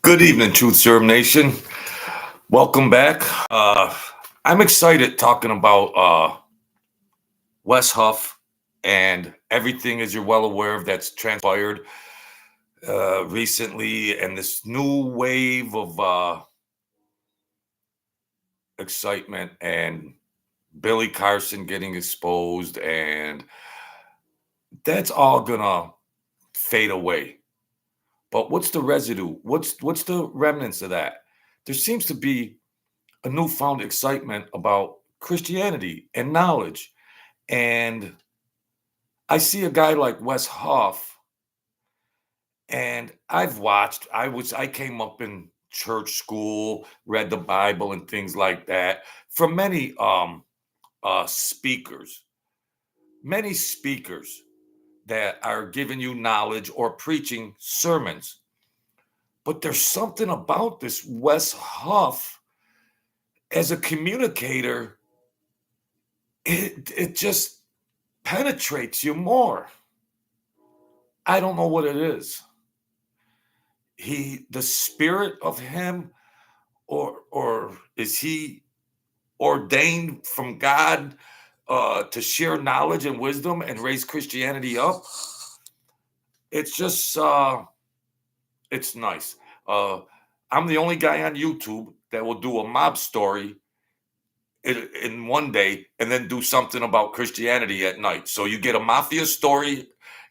Good evening, Truth Serum Nation. Welcome back. I'm excited talking about Wes Huff and everything, as you're well aware of, that's transpired recently, and this new wave of excitement and Billy Carson getting exposed, and that's all gonna fade away. But what's the residue? What's the remnants of that? There seems to be a newfound excitement about Christianity and knowledge. And I see a guy like Wes Huff, and I came up in church school, read the Bible and things like that from speakers, many speakers that are giving you knowledge or preaching sermons. But there's something about this Wes Huff as a communicator, it just penetrates you more. I don't know what it is. The spirit of him, or is he ordained from God to share knowledge and wisdom and raise Christianity up? It's just it's nice. I'm the only guy on YouTube that will do a mob story in one day and then do something about Christianity at night. So you get a mafia story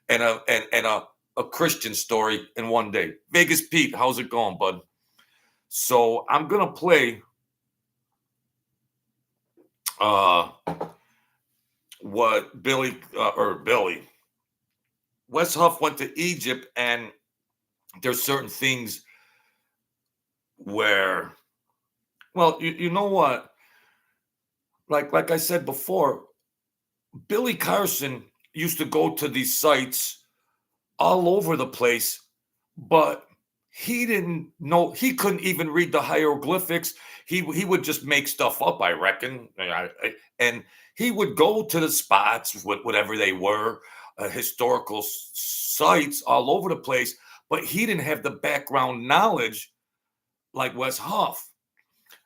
and a Christian story in one day. Vegas Pete, how's it going, bud? So I'm gonna play what Billy Wes Huff went to Egypt, and there's certain things where, well, you know what? Like I said before, Billy Carson used to go to these sites all over the place, but he didn't know, he couldn't even read the hieroglyphics. He would just make stuff up, I reckon. And he would go to the spots, whatever they were, historical sites all over the place, but he didn't have the background knowledge like Wes Huff.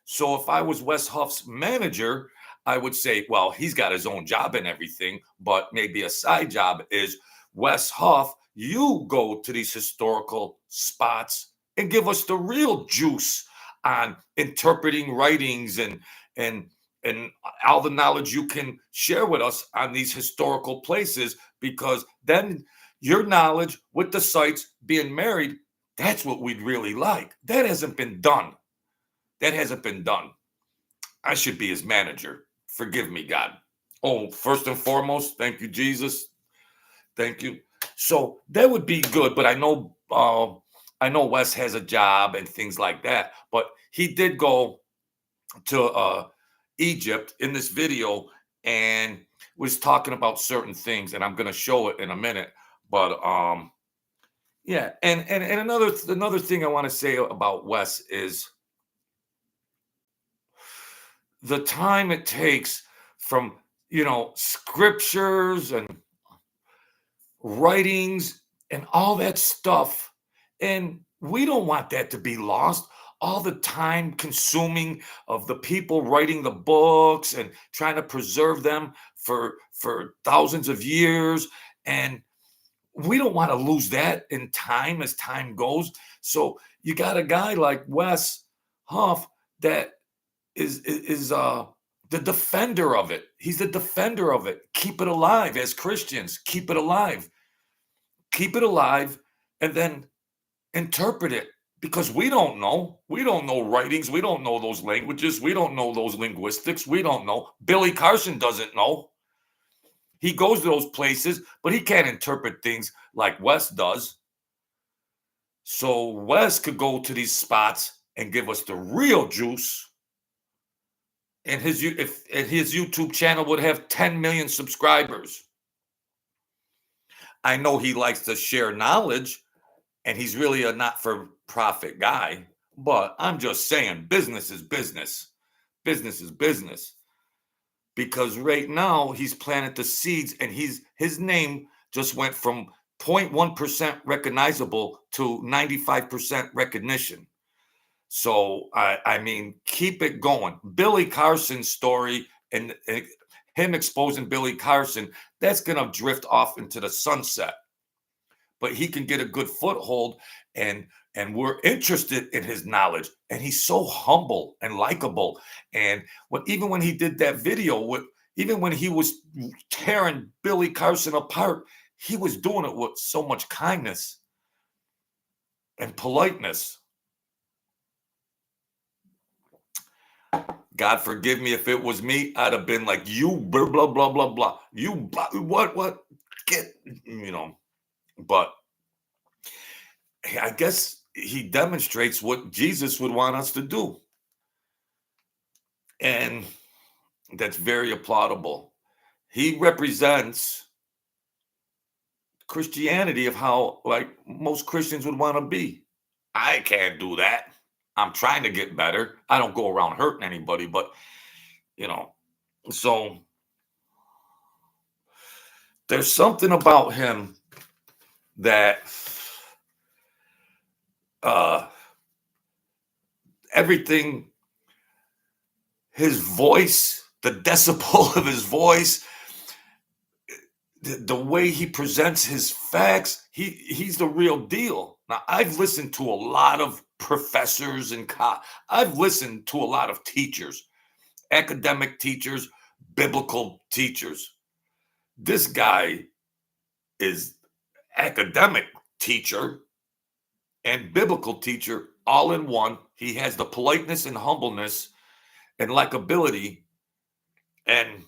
So if I was Wes Huff's manager, I would say, well, he's got his own job and everything, but maybe a side job is, Wes Huff, you go to these historical spots and give us the real juice on interpreting writings and all the knowledge you can share with us on these historical places, because then your knowledge with the sites being married, that's what we'd really like. That hasn't been done. That hasn't been done. I should be his manager. Forgive me, God. Oh, first and foremost, thank you, Jesus. Thank you. So that would be good, but I know Wes has a job and things like that. But he did go to Egypt in this video and was talking about certain things, and I'm going to show it in a minute. But yeah, and another thing I want to say about Wes is the time it takes from scriptures and writings and all that stuff, and we don't want that to be lost. All the time consuming of the people writing the books and trying to preserve them for thousands of years, and we don't want to lose that in time as time goes. So you got a guy like Wes Huff that is the defender of it. He's the defender of it. Keep it alive. As Christians, keep it alive. Keep it alive, and then interpret it, because we don't know. We don't know writings. We don't know those languages. We don't know those linguistics. We don't know. Billy Carson doesn't know. He goes to those places, but he can't interpret things like Wes does. So Wes could go to these spots and give us the real juice. And his YouTube channel would have 10 million subscribers. I know he likes to share knowledge, and he's really a not-for-profit guy, but I'm just saying, business is business. Business is business. Because right now he's planted the seeds, and his name just went from 0.1% recognizable to 95% recognition. So I mean, keep it going. Billy Carson's story and him exposing Billy Carson, that's gonna drift off into the sunset. But he can get a good foothold, and we're interested in his knowledge. And he's so humble and likable. And even when he did that video with, even when he was tearing Billy Carson apart, he was doing it with so much kindness and politeness. God forgive me if it was me, I'd have been like, you blah blah blah blah blah. You what get, you know, but I guess he demonstrates what Jesus would want us to do. And that's very applaudable. He represents Christianity of how like most Christians would want to be. I can't do that. I'm trying to get better. I don't go around hurting anybody, but you know, so there's something about him that uh everything, his voice, the decibel of his voice, the way he presents his facts, he's the real deal. Now, I've listened to a lot of professors and I've listened to a lot of teachers, academic teachers, biblical teachers. This guy is academic teacher and biblical teacher all in one. He has the politeness and humbleness and likability, and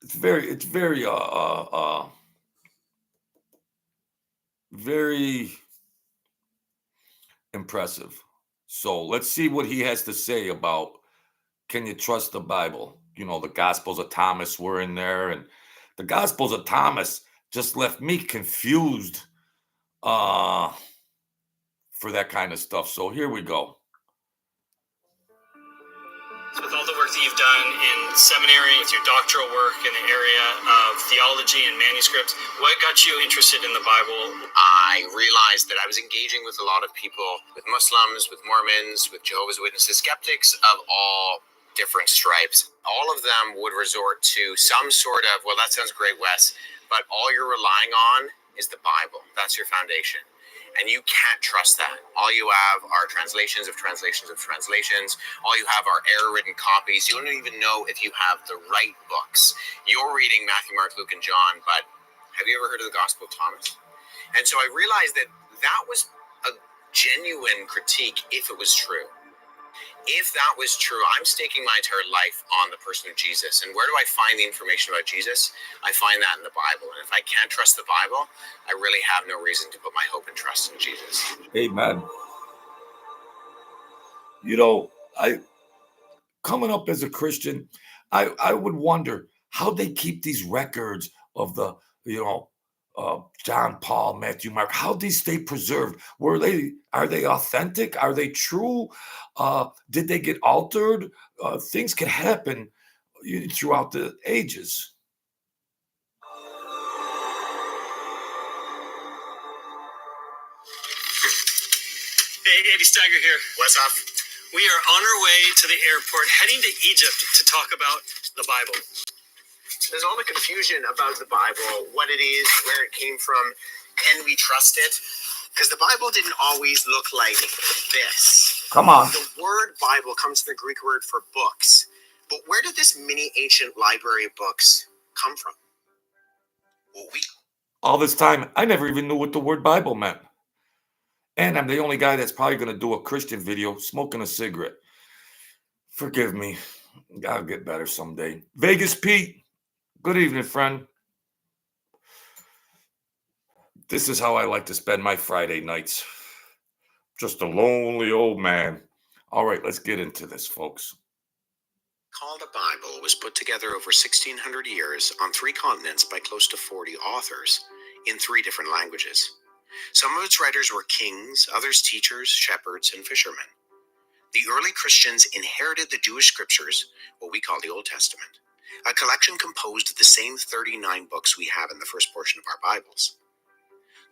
it's very very impressive. So let's see what he has to say about, can you trust the Bible? You know, the Gospels of Thomas were in there, and the Gospels of Thomas just left me confused for that kind of stuff. So here we go. With all the work that you've done in seminary, with your doctoral work in the area of theology and manuscripts, what got you interested in the Bible? I realized that I was engaging with a lot of people, with Muslims, with Mormons, with Jehovah's Witnesses, skeptics of all different stripes. All of them would resort to some sort of, well, that sounds great, Wes, but all you're relying on is the Bible. That's your foundation. And you can't trust that. All you have are translations of translations of translations. All you have are error-ridden copies. You don't even know if you have the right books. You're reading Matthew, Mark, Luke, and John, but have you ever heard of the Gospel of Thomas? And so I realized that that was a genuine critique if it was true. If that was true, I'm staking my entire life on the person of Jesus. And where do I find the information about Jesus? I find that in the Bible. And if I can't trust the Bible, I really have no reason to put my hope and trust in Jesus. Amen. You know, coming up as a Christian, I would wonder how they keep these records of the, you know, John, Paul, Matthew, Mark, how these stay preserved. Are they authentic? Are they true? Did they get altered? Things can happen throughout the ages. Hey, Andy Steiger here. Wes Huff. We are on our way to the airport, heading to Egypt to talk about the Bible. There's all the confusion about the Bible, what it is, where it came from, can we trust it? Because the Bible didn't always look like this. Come on. The word Bible comes from the Greek word for books. But where did this mini ancient library of books come from? Well, All this time, I never even knew what the word Bible meant. And I'm the only guy that's probably going to do a Christian video smoking a cigarette. Forgive me. I'll get better someday. Vegas Pete. Good evening, friend. This is how I like to spend my Friday nights. Just a lonely old man. All right, let's get into this, folks. Called a Bible was put together over 1,600 years on 3 continents by close to 40 authors in 3 different languages. Some of its writers were kings, others teachers, shepherds, and fishermen. The early Christians inherited the Jewish scriptures, what we call the Old Testament, a collection composed of the same 39 books we have in the first portion of our Bibles.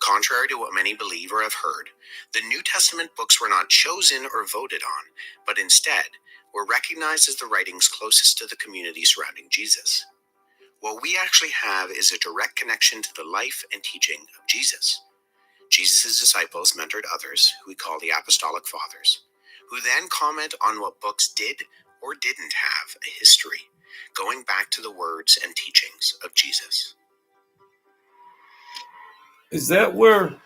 Contrary to what many believe or have heard, the New Testament books were not chosen or voted on, but instead were recognized as the writings closest to the community surrounding Jesus. What we actually have is a direct connection to the life and teaching of Jesus. Jesus' disciples mentored others, who we call the Apostolic Fathers, who then comment on what books did or didn't have a history, going back to the words and teachings of Jesus. Is that where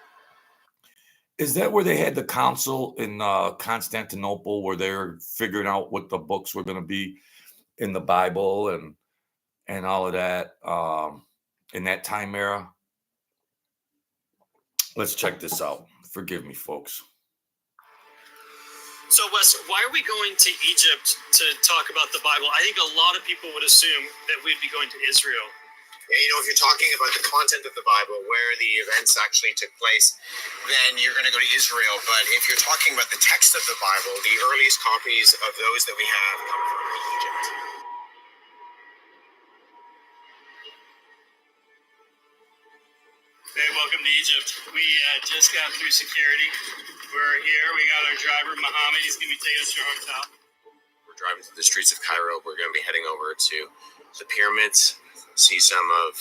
they had the council in Constantinople where they're figuring out what the books were going to be in the Bible and all of that in that time era? Let's check this out. Forgive me, folks. So, Wes, why are we going to Egypt to talk about the Bible? I think a lot of people would assume that we'd be going to Israel. Yeah, if you're talking about the content of the Bible, where the events actually took place, then you're going to go to Israel. But if you're talking about the text of the Bible, the earliest copies of those that we have come from Egypt. Hey, welcome to Egypt. We just got through security. We're here. We got our driver, Mohammed. He's going to be taking us to our hotel. We're driving through the streets of Cairo. We're going to be heading over to the pyramids, see some of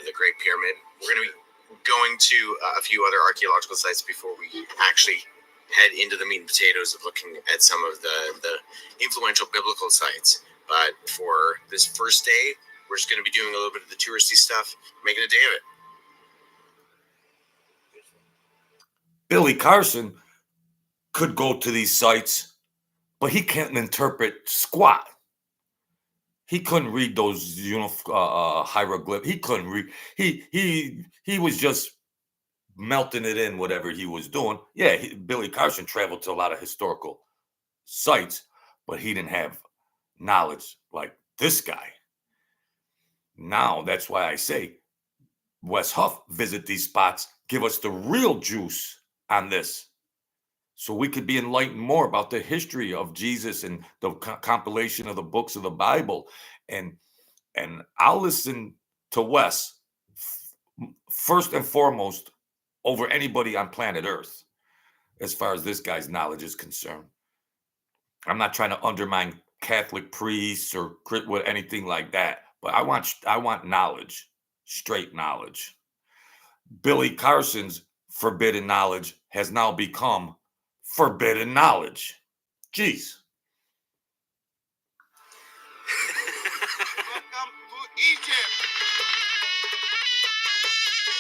the Great Pyramid. We're going to be going to a few other archaeological sites before we actually head into the meat and potatoes of looking at some of the influential biblical sites. But for this first day, we're just going to be doing a little bit of the touristy stuff, making a day of it. Billy Carson could go to these sites, but he can't interpret squat. He couldn't read those hieroglyphs. He couldn't read. He was just melting it in, whatever he was doing. Yeah, Billy Carson traveled to a lot of historical sites, but he didn't have knowledge like this guy. Now, that's why I say, Wes Huff, visit these spots, give us the real juice on this, so we could be enlightened more about the history of Jesus and the compilation of the books of the Bible. And I'll listen to Wes first and foremost over anybody on planet Earth as far as this guy's knowledge is concerned. I'm not trying to undermine Catholic priests or with anything like that, but I want knowledge, straight knowledge. Billy Carson's forbidden knowledge has now become forbidden knowledge. Jeez. Welcome to Egypt.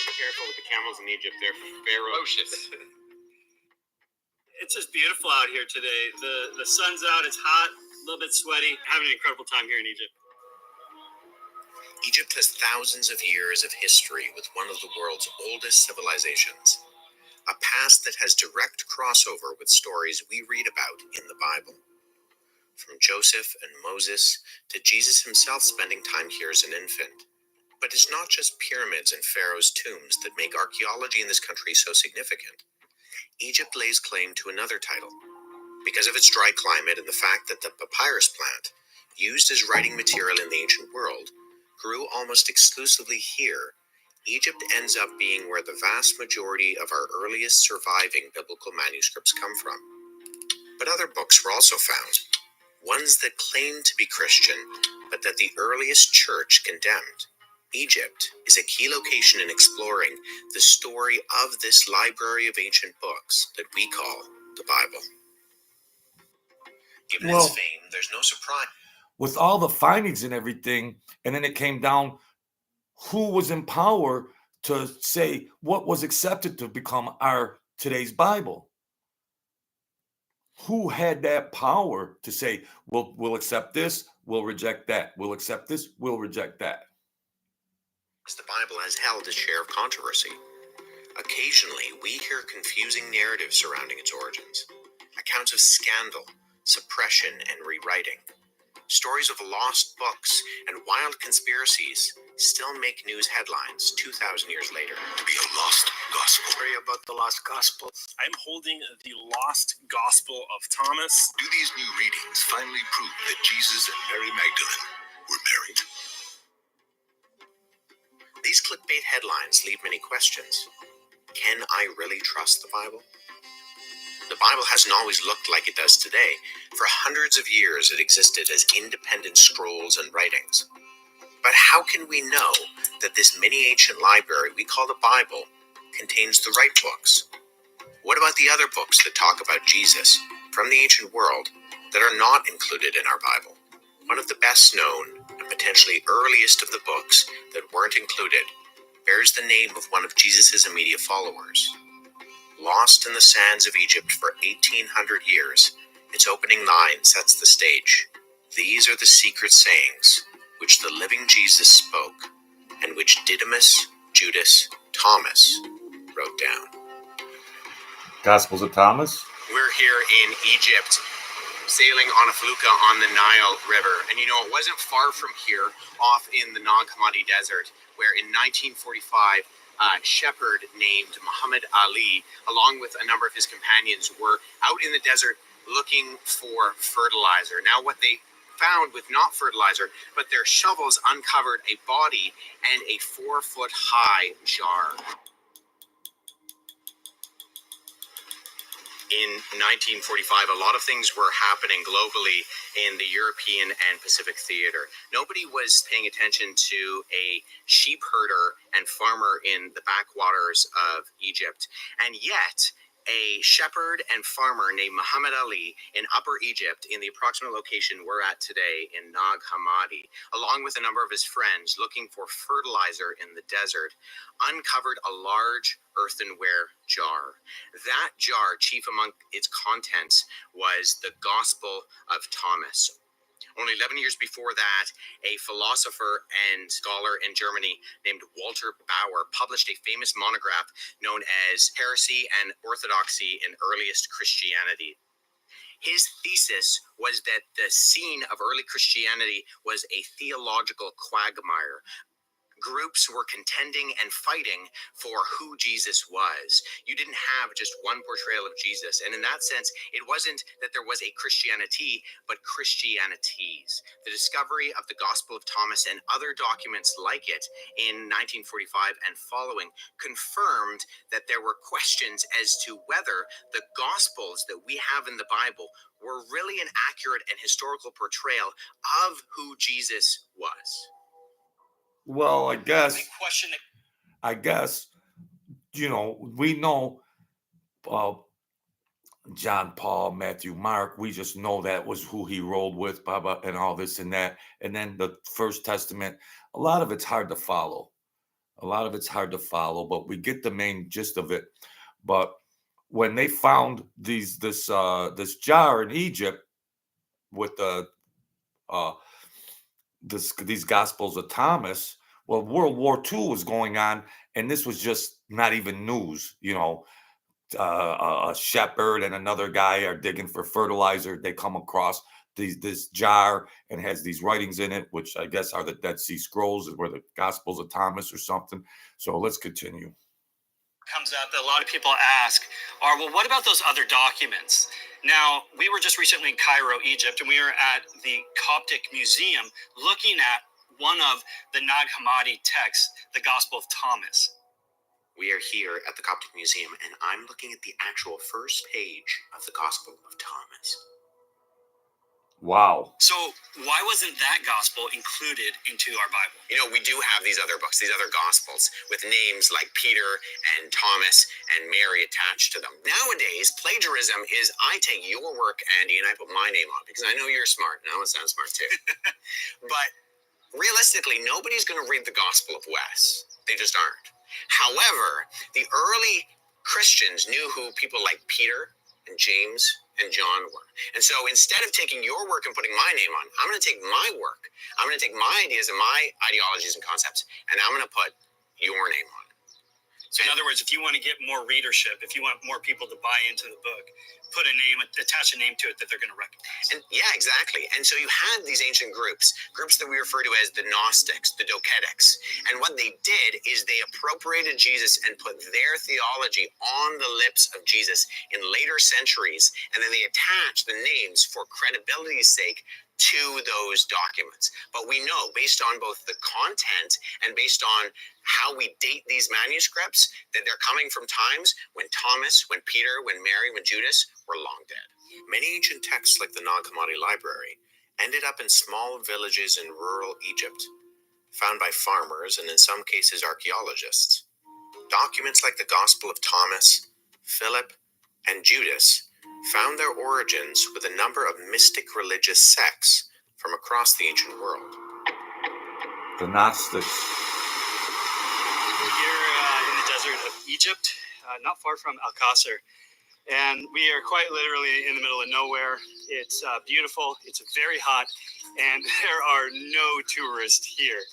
Be careful with the camels in Egypt. They're ferocious. It's just beautiful out here today. The sun's out. It's hot, a little bit sweaty. Having an incredible time here in Egypt. Egypt has thousands of years of history with one of the world's oldest civilizations, a past that has direct crossover with stories we read about in the Bible. From Joseph and Moses to Jesus himself spending time here as an infant. But it's not just pyramids and pharaohs' tombs that make archaeology in this country so significant. Egypt lays claim to another title. Because of its dry climate and the fact that the papyrus plant, used as writing material in the ancient world, grew almost exclusively here, Egypt ends up being where the vast majority of our earliest surviving biblical manuscripts come from. But other books were also found, ones that claimed to be Christian, but that the earliest church condemned. Egypt is a key location in exploring the story of this library of ancient books that we call the Bible. Given its fame, there's no surprise. With all the findings and everything, and then it came down who was in power to say what was accepted to become our today's Bible. Who had that power to say, we'll accept this, we'll reject that. We'll accept this, we'll reject that. The Bible has held its share of controversy. Occasionally, we hear confusing narratives surrounding its origins, accounts of scandal, suppression, and rewriting. Stories of lost books and wild conspiracies still make news headlines 2,000 years later. To be a lost gospel. Story about the lost gospel. I'm holding the lost gospel of Thomas. Do these new readings finally prove that Jesus and Mary Magdalene were married? These clickbait headlines leave many questions. Can I really trust the Bible? The Bible hasn't always looked like it does today. For hundreds of years, it existed as independent scrolls and writings. But how can we know that this mini ancient library we call the Bible contains the right books? What about the other books that talk about Jesus from the ancient world that are not included in our Bible? One of the best known and potentially earliest of the books that weren't included bears the name of one of Jesus' immediate followers. Lost in the sands of Egypt for 1,800 years, its opening line sets the stage. These are the secret sayings which the living Jesus spoke and which Didymus, Judas, Thomas wrote down. Gospels of Thomas? We're here in Egypt, sailing on a felucca on the Nile River. And it wasn't far from here, off in the Nag Hammadi Desert, where in 1945, a shepherd named Muhammad Ali, along with a number of his companions, were out in the desert looking for fertilizer. Now, what they found with not fertilizer, but their shovels uncovered a body and a 4-foot-high jar. In 1945, a lot of things were happening globally in the European and Pacific theater. Nobody was paying attention to a sheep herder and farmer in the backwaters of Egypt. And yet, a shepherd and farmer named Muhammad Ali in Upper Egypt, in the approximate location we're at today in Nag Hammadi, along with a number of his friends looking for fertilizer in the desert, uncovered a large earthenware jar. That jar, chief among its contents, was the Gospel of Thomas. Only 11 years before that, a philosopher and scholar in Germany named Walter Bauer published a famous monograph known as Heresy and Orthodoxy in Earliest Christianity. His thesis was that the scene of early Christianity was a theological quagmire. Groups were contending and fighting for who Jesus was. You didn't have just one portrayal of Jesus. And in that sense, it wasn't that there was a Christianity, but Christianities. The discovery of the Gospel of Thomas and other documents like it in 1945 and following confirmed that there were questions as to whether the Gospels that we have in the Bible were really an accurate and historical portrayal of who Jesus was. Well, I guess, we know John, Paul, Matthew, Mark. We just know that was who he rolled with, Baba, and all this and that. And then the First Testament, a lot of it's hard to follow. But we get the main gist of it. But when they found this jar in Egypt with these Gospels of Thomas, well, World War II was going on, and this was just not even news. A shepherd and another guy are digging for fertilizer. They come across this jar and has these writings in it, which I guess are the Dead Sea Scrolls, or the Gospels of Thomas or something. So let's continue. Comes up that a lot of people ask are, well, what about those other documents? Now, we were just recently in Cairo, Egypt, and we were at the Coptic Museum looking at one of the Nag Hammadi texts, the Gospel of Thomas. We are here at the Coptic Museum, and I'm looking at the actual first page of the Gospel of Thomas. Wow. So why wasn't that gospel included into our Bible? We do have these other books, these other Gospels, with names like Peter and Thomas and Mary attached to them. Nowadays, plagiarism is I take your work, Andy, and I put my name on it because I know you're smart, and I want to sound smart too. But realistically, nobody's going to read the Gospel of Wes. They just aren't. However, the early Christians knew who people like Peter and James and John were. And so instead of taking your work and putting my name on, I'm going to take my work, I'm going to take my ideas and my ideologies and concepts, and I'm going to put your name on it. So in other words, if you want to get more readership, if you want more people to buy into the book, put a name, attach a name to it that they're going to recognize. And yeah, exactly. And so you had these ancient groups that we refer to as the Gnostics, the Docetics. And what they did is they appropriated Jesus and put their theology on the lips of Jesus in later centuries. And then they attached the names for credibility's sake to those documents. But we know, based on both the content and based on how we date these manuscripts, that they're coming from times when Thomas, when Peter, when Mary, when Judas were long dead. Many ancient texts, like the Nag Hammadi Library, ended up in small villages in rural Egypt, found by farmers and in some cases archaeologists. Documents like the Gospel of Thomas, Philip, and Judas found their origins with a number of mystic religious sects from across the ancient world. The Gnostics. We're here in the desert of Egypt, not far from Al-Qasr. And we are quite literally in the middle of nowhere. It's beautiful, it's very hot, and there are no tourists here.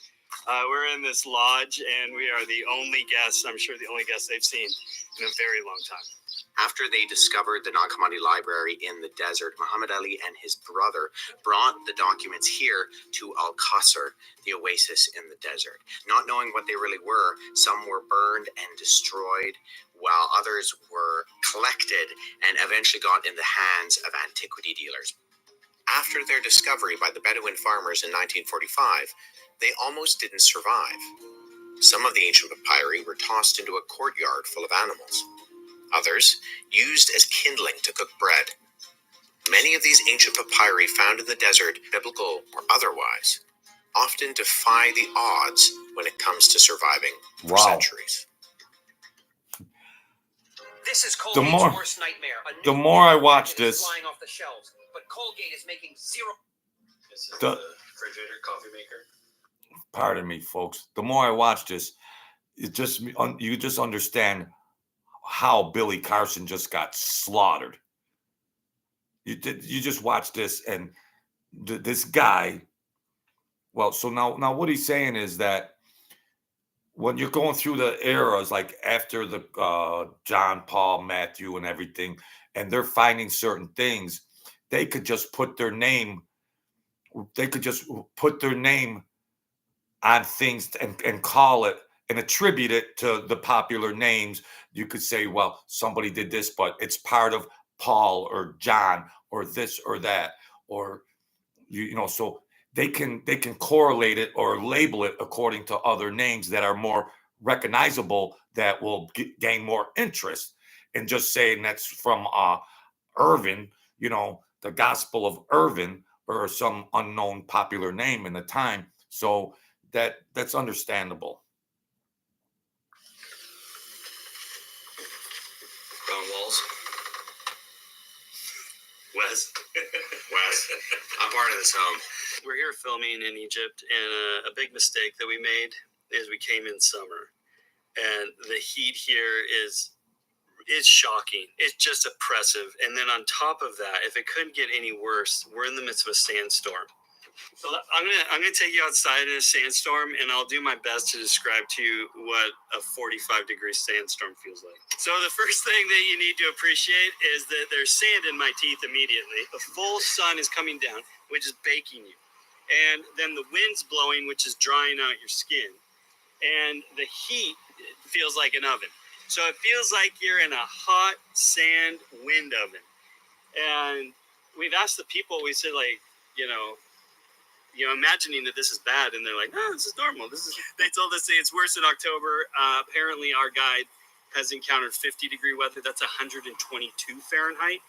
We're in this lodge, and we are the only guests, I'm sure the only guests they've seen in a very long time. After they discovered the Nag Hammadi Library in the desert, Muhammad Ali and his brother brought the documents here to Al-Qasr, the oasis in the desert. Not knowing what they really were, some were burned and destroyed, while others were collected and eventually got in the hands of antiquity dealers. After their discovery by the Bedouin farmers in 1945, they almost didn't survive. Some of the ancient papyri were tossed into a courtyard full of animals. Others used as kindling to cook bread. Many of these ancient papyri found in the desert, biblical or otherwise, often defy the odds when it comes to surviving for centuries. This is Colgate's worst nightmare. The more I watch this, flying off the shelves, but Colgate is making zero. This is the refrigerator coffee maker. Pardon me, folks. The more I watch this, you just understand how Billy Carson just got slaughtered. You just watch this, and this guy. Well, so now what he's saying is that when you're going through the eras, like after the John, Paul, Matthew, and everything, and they're finding certain things, they could just put their name. They could just put their name on things and call it and attribute it to the popular names. You could say, well, somebody did this, but it's part of Paul or John or this or that, or so they can correlate it or label it according to other names that are more recognizable, that will gain more interest. And just saying that's from Irvin, the Gospel of Irvin, or some unknown popular name in the time. So that's understandable. Brown walls. Wes. I'm part of this home. We're here filming in Egypt, and a big mistake that we made is we came in summer, and the heat here is shocking. It's just oppressive. And then on top of that, if it couldn't get any worse, we're in the midst of a sandstorm. So I'm gonna take you outside in a sandstorm, and I'll do my best to describe to you what a 45-degree sandstorm feels like. So the first thing that you need to appreciate is that there's sand in my teeth immediately. The full sun is coming down, which is baking you. And then the wind's blowing, which is drying out your skin. And the heat feels like an oven. So it feels like you're in a hot sand wind oven. And we've asked the people, we said, like, imagining that this is bad, and they're like, "No, this is normal." They told us it's worse in October. Apparently, our guide has encountered 50-degree weather. That's 122 Fahrenheit.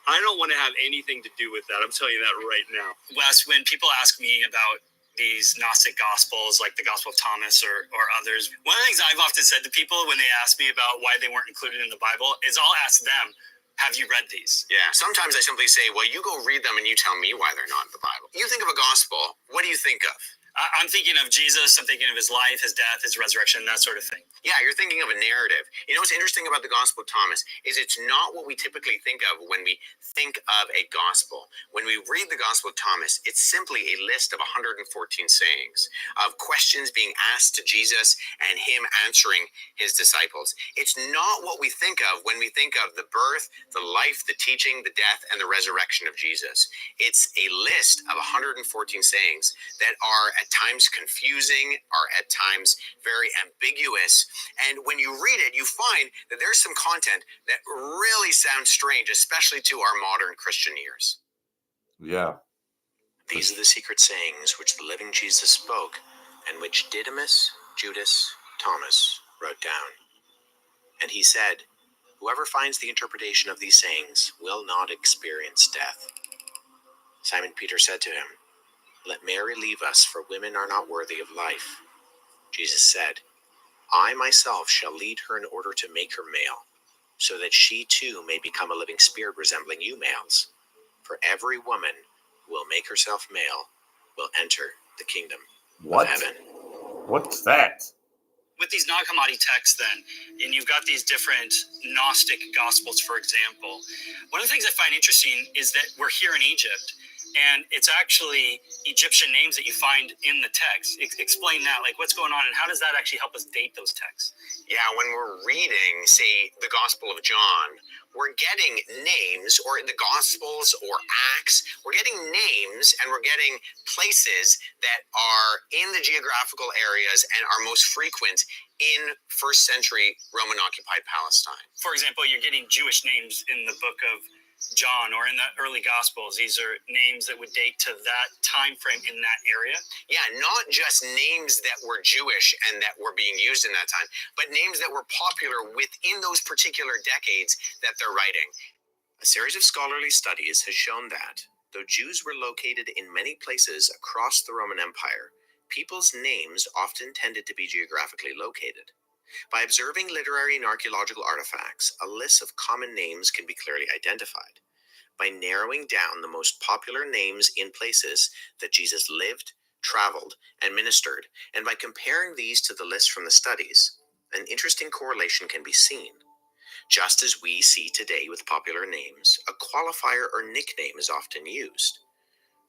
I don't want to have anything to do with that. I'm telling you that right now. Wes, when people ask me about these Gnostic Gospels, like the Gospel of Thomas or others, one of the things I've often said to people when they ask me about why they weren't included in the Bible is I'll ask them, have you read these? Yeah, sometimes I simply say, well, you go read them and you tell me why they're not in the Bible. You think of a gospel, what do you think of? I'm thinking of Jesus. I'm thinking of his life, his death, his resurrection, that sort of thing. Yeah, you're thinking of a narrative. What's interesting about the Gospel of Thomas is it's not what we typically think of when we think of a gospel. When we read the Gospel of Thomas, it's simply a list of 114 sayings, of questions being asked to Jesus and him answering his disciples. It's not what we think of when we think of the birth, the life, the teaching, the death, and the resurrection of Jesus. It's a list of 114 sayings that are at times confusing, are at times very ambiguous. And when you read it, you find that there's some content that really sounds strange, especially to our modern Christian ears. Yeah. These are the secret sayings which the living Jesus spoke, and which Didymus, Judas, Thomas wrote down. And he said, "Whoever finds the interpretation of these sayings will not experience death." Simon Peter said to him, "Let Mary leave us, for women are not worthy of life." Jesus said, "I myself shall lead her in order to make her male, so that she too may become a living spirit resembling you males. For every woman who will make herself male will enter the kingdom What? of heaven." What's that? With these Nag Hammadi texts, then, and you've got these different Gnostic Gospels, for example, one of the things I find interesting is that we're here in Egypt, and it's actually Egyptian names that you find in the text. Explain that, like what's going on, and how does that actually help us date those texts? Yeah, when we're reading, say, the Gospel of John, we're getting names, or the Gospels or Acts, we're getting names and we're getting places that are in the geographical areas and are most frequent in first century Roman occupied Palestine. For example, you're getting Jewish names in the book of John or in the early Gospels. These are names that would date to that time frame in that area. Yeah, not just names that were Jewish and that were being used in that time, but names that were popular within those particular decades that they're writing. A series of scholarly studies has shown that, though Jews were located in many places across the Roman Empire, people's names often tended to be geographically located. By observing literary and archaeological artifacts, a list of common names can be clearly identified. By narrowing down the most popular names in places that Jesus lived, traveled, and ministered, and by comparing these to the list from the studies, an interesting correlation can be seen. Just as we see today with popular names, a qualifier or nickname is often used.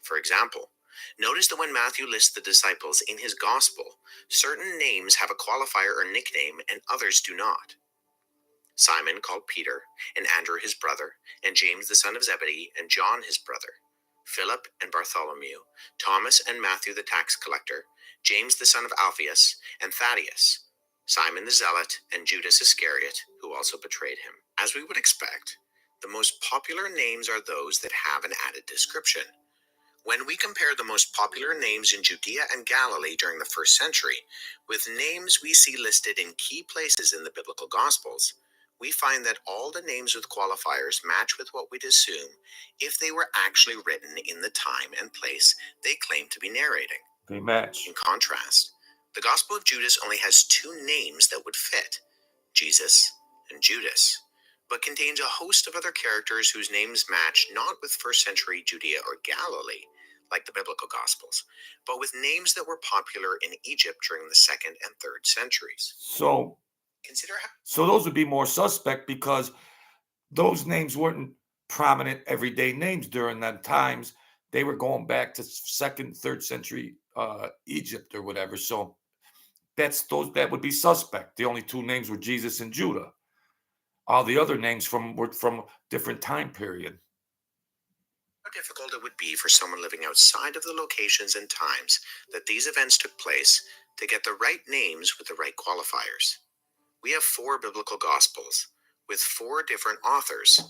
For example, notice that when Matthew lists the disciples in his gospel, certain names have a qualifier or nickname and others do not. Simon called Peter, and Andrew his brother, and James the son of Zebedee, and John his brother, Philip and Bartholomew, Thomas and Matthew the tax collector, James the son of Alphaeus, and Thaddeus, Simon the Zealot, and Judas Iscariot, who also betrayed him. As we would expect, the most popular names are those that have an added description. When we compare the most popular names in Judea and Galilee during the first century with names we see listed in key places in the biblical Gospels, we find that all the names with qualifiers match with what we'd assume if they were actually written in the time and place they claim to be narrating. They match. In contrast, the Gospel of Judas only has two names that would fit, Jesus and Judas, but contains a host of other characters whose names match not with first century Judea or Galilee, like the biblical Gospels, but with names that were popular in Egypt during the 2nd and 3rd centuries. So those would be more suspect because those names weren't prominent everyday names during that times. They were going back to 2nd, 3rd century Egypt or whatever. So that would be suspect. The only two names were Jesus and Judah. All the other names were from different time period. How difficult it would be for someone living outside of the locations and times that these events took place to get the right names with the right qualifiers. We have 4 biblical Gospels with 4 different authors,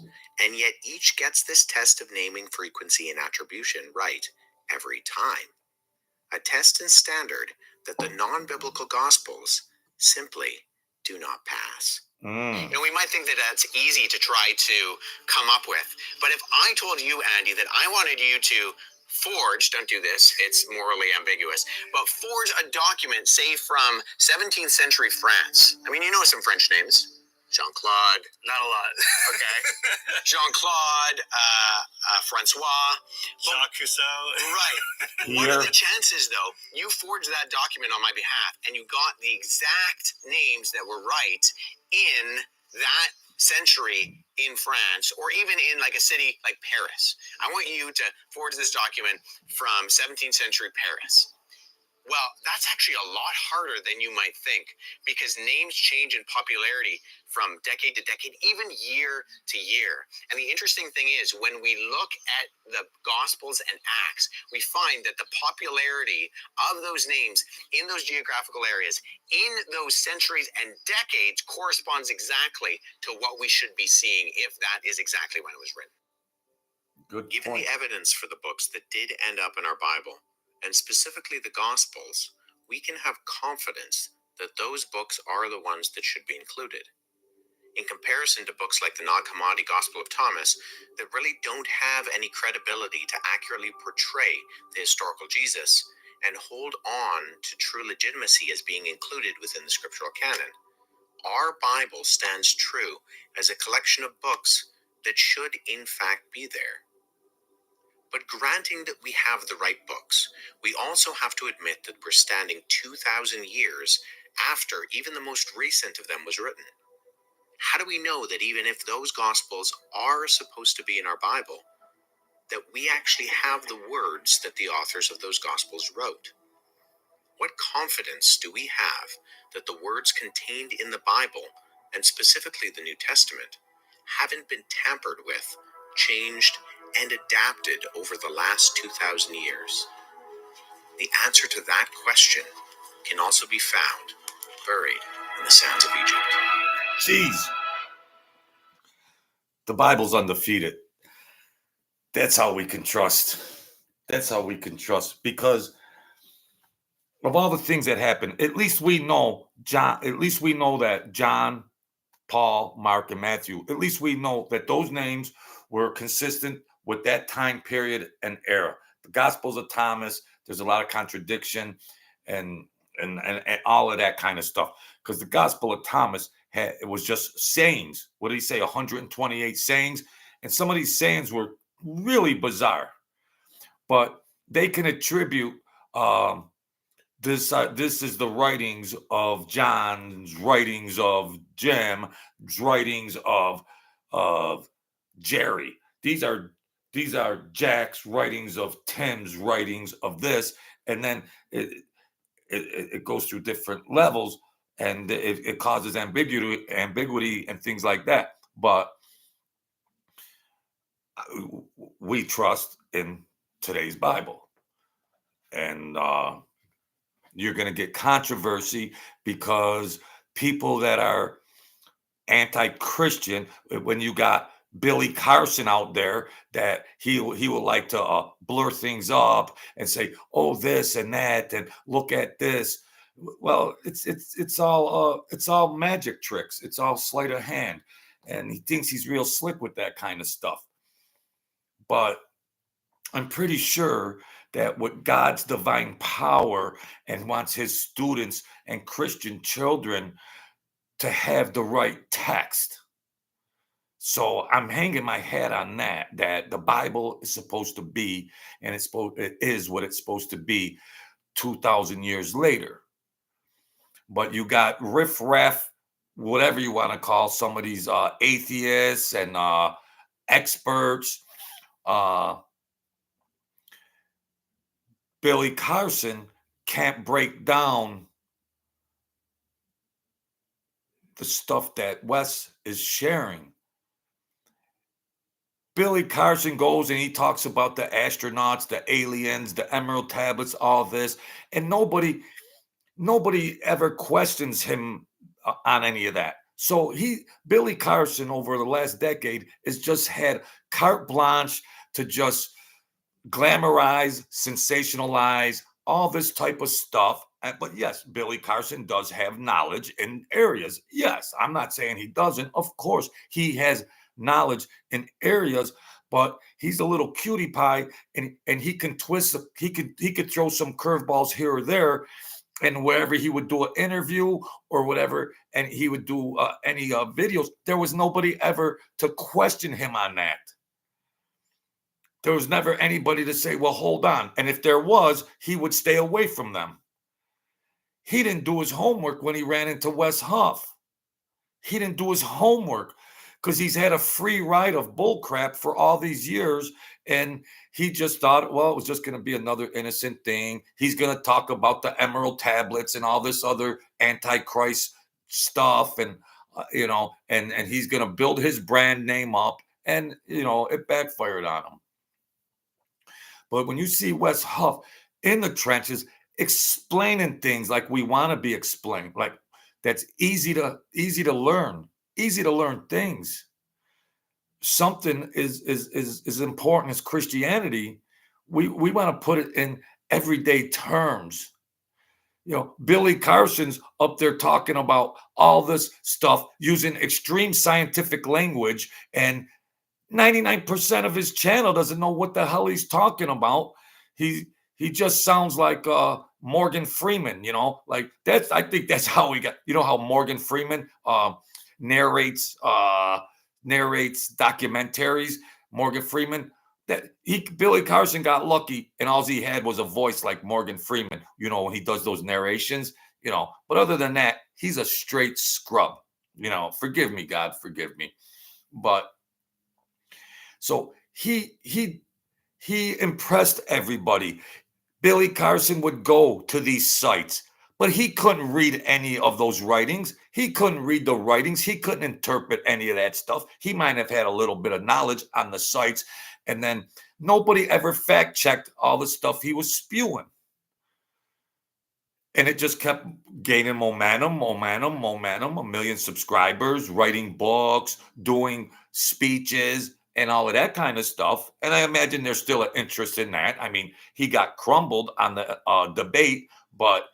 and yet each gets this test of naming frequency and attribution right every time. A test and standard that the non-biblical Gospels simply do not pass. You know, we might think that that's easy to try to come up with, but if I told you, Andy, that I wanted you to forge, don't do this, it's morally ambiguous, but forge a document, say from 17th century France. I mean, you know some French names. Jean-Claude. Not a lot. Okay. Jean-Claude, Francois. Jacques Cousteau. Right. What are the chances, though? You forged that document on my behalf, and you got the exact names that were right in that century in France, or even in like a city like Paris. I want you to forge this document from 17th century Paris. Well, that's actually a lot harder than you might think, because names change in popularity from decade to decade, even year to year. And the interesting thing is, when we look at the Gospels and Acts, we find that the popularity of those names in those geographical areas, in those centuries and decades, corresponds exactly to what we should be seeing if that is exactly when it was written. Good Given point. the evidence for the books that did end up in our Bible, and specifically the Gospels, we can have confidence that those books are the ones that should be included. In comparison to books like the non-commodity Gospel of Thomas, that really don't have any credibility to accurately portray the historical Jesus and hold on to true legitimacy as being included within the scriptural canon, our Bible stands true as a collection of books that should in fact be there. But granting that we have the right books, we also have to admit that we're standing 2,000 years after even the most recent of them was written. How do we know that even if those Gospels are supposed to be in our Bible, that we actually have the words that the authors of those Gospels wrote? What confidence do we have that the words contained in the Bible, and specifically the New Testament, haven't been tampered with, changed, and adapted over the last 2,000 years? The answer to that question can also be found buried in the sands of Egypt. Jeez. The Bible's undefeated. That's how we can trust. That's how we can trust, because of all the things that happened. At least we know that John, Paul, Mark, and Matthew, at least we know that those names were consistent with that time period and era. The Gospels of Thomas, there's a lot of contradiction and all of that kind of stuff. Because the Gospel of Thomas it was just sayings. What did he say? 128 sayings. And some of these sayings were really bizarre. But they can attribute this is the writings of John's, writings of Jim, writings of Jerry. These are Jack's writings, of Tim's writings, of this, and then it goes through different levels, and it causes ambiguity and things like that. But we trust in today's Bible, and you're going to get controversy because people that are anti-Christian, when you got Billy Carson out there, that he would like to blur things up and say, oh, this and that, and look at this. Well, it's all magic tricks. It's all sleight of hand, and he thinks he's real slick with that kind of stuff. But I'm pretty sure that with God's divine power and wants his students and Christian children to have the right text. So I'm hanging my hat on that the Bible is supposed to be, and it is what it's supposed to be 2,000 years later. But you got riffraff, whatever you want to call some of these atheists and experts. Billy Carson can't break down the stuff that Wes is sharing. Billy Carson goes and he talks about the astronauts, the aliens, the emerald tablets, all this, and nobody ever questions him on any of that. So Billy Carson, over the last decade, has just had carte blanche to just glamorize, sensationalize, all this type of stuff. But yes, Billy Carson does have knowledge in areas. Yes, I'm not saying he doesn't. Of course, he has knowledge in areas, but he's a little cutie pie, and he can twist. He could throw some curveballs here or there, and wherever he would do an interview or whatever, and he would do any videos, there was nobody ever to question him on that. There was never anybody to say, well, hold on. And if there was, he would stay away from them. He didn't do his homework when he ran into Wes Huff. He didn't do his homework because he's had a free ride of bullcrap for all these years. And he just thought, well, it was just going to be another innocent thing. He's going to talk about the emerald tablets and all this other antichrist stuff. And, and he's going to build his brand name up. And, it backfired on him. But when you see Wes Huff in the trenches explaining things like we want to be explained, like that's easy to learn things. something is important as Christianity, we want to put it in everyday terms. Billy Carson's up there talking about all this stuff using extreme scientific language, and 99% of his channel doesn't know what the hell he's talking about. He just sounds like Morgan Freeman, like that's, I think that's how we got, how Morgan Freeman narrates documentaries. Morgan Freeman, Billy Carson got lucky, and all he had was a voice like Morgan Freeman, when he does those narrations, but other than that, he's a straight scrub. Forgive me, God, forgive me. But so he impressed everybody. Billy Carson would go to these sites, but he couldn't read any of those writings. He couldn't read the writings. He couldn't interpret any of that stuff. He might have had a little bit of knowledge on the sites, and then nobody ever fact checked all the stuff he was spewing. And it just kept gaining momentum, a million subscribers, writing books, doing speeches, and all of that kind of stuff. And I imagine there's still an interest in that. I mean, he got crumbled on the debate, but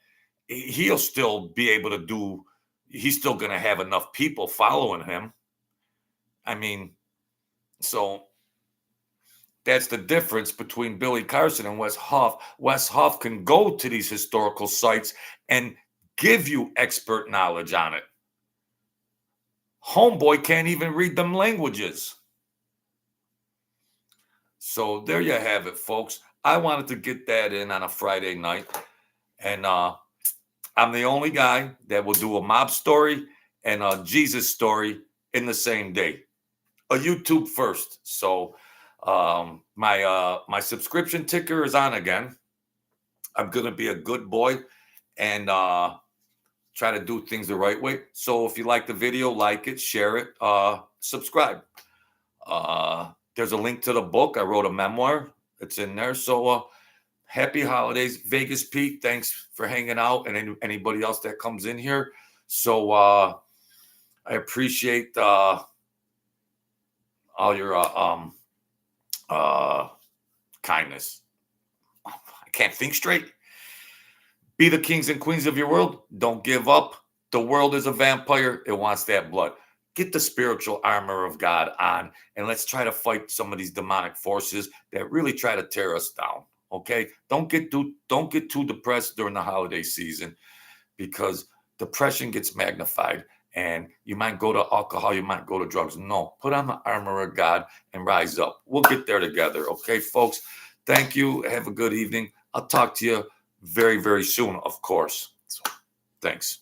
he'll still be able to do, he's still going to have enough people following him. I mean, so that's the difference between Billy Carson and Wes Huff. Wes Huff can go to these historical sites and give you expert knowledge on it. Homeboy can't even read them languages. So there you have it, folks. I wanted to get that in on a Friday night. And I'm the only guy that will do a mob story and a Jesus story in the same day. A YouTube first. So my subscription ticker is on again. I'm going to be a good boy and try to do things the right way. So if you like the video, like it, share it, subscribe. There's a link to the book. I wrote a memoir. It's in there. So happy holidays, Vegas Pete. Thanks for hanging out, and anybody else that comes in here. So I appreciate all your kindness. I can't think straight. Be the kings and queens of your world. Don't give up. The world is a vampire. It wants that blood. Get the spiritual armor of God on, and let's try to fight some of these demonic forces that really try to tear us down. Okay? Don't get too depressed during the holiday season, because depression gets magnified, and you might go to alcohol, you might go to drugs. No, put on the armor of God and rise up. We'll get there together. Okay, folks? Thank you. Have a good evening. I'll talk to you very, very soon, of course. So, thanks.